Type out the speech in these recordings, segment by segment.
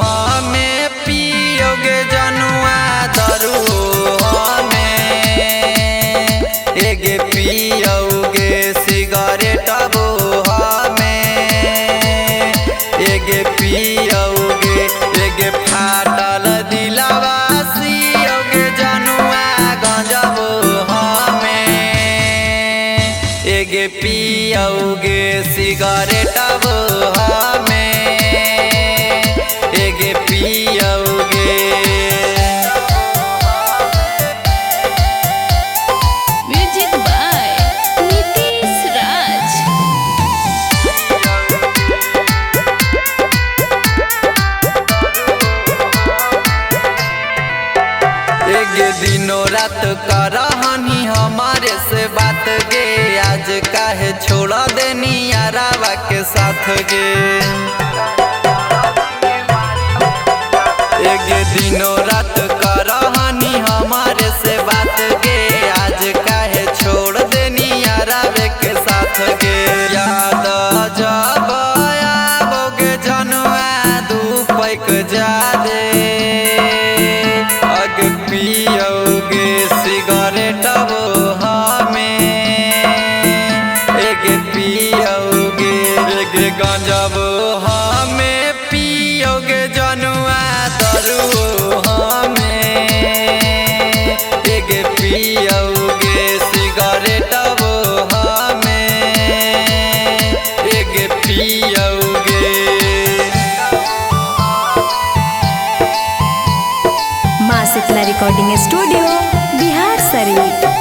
हमें पियोगे जनुआ दरू हमें एगे पियोगे सिगरेट वो हमें एगे पियोगे एगे फाटल दिलावा सियोगे जनुआ गंजबो हमें एगे पियोगे सिगरेट वो हमें एगे पियोगे। म्यूजिक बाय नीतीश राज। एगे दिनों रात करहनी हमारे से बात गे आज काहे छोड़ा देनी यारावा के साथ गे। एगे दिनों रात करहनी हमारे से बात गे आज काहे छोड़ देनी यारावे के साथ गे। याद जब आवोगे जनुआ दू पैक जादे अग पियोगे सिगरेट वो हमें एगे पियोगे एगे गंजबो हमें पियोगे जनुआ दरू हमें एगे पियोगे सिगरेट वो हमें एगे पियोगे। माँ शीतला रिकॉर्डिंग स्टूडियो बिहार शरीफ।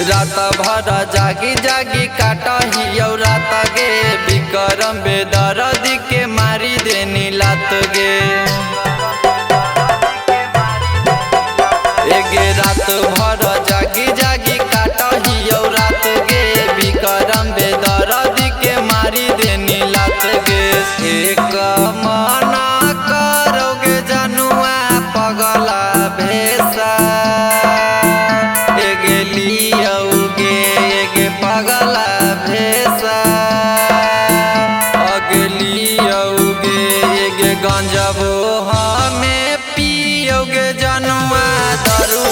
रात भर जागी जागी काटही रात गे विक्रम बेदर्दी के मारी देनी लात गे। एगे रात भर जागी जागी काटही रात गे विक्रम बेदर्दी के मारी देनी लात गे। एक मना करोगे जनुआ पगला भेसा एगे लियोगे एगे पगला भेसा अगलियोगे एगे गंजबो हमें पियोगे जनुआ दरू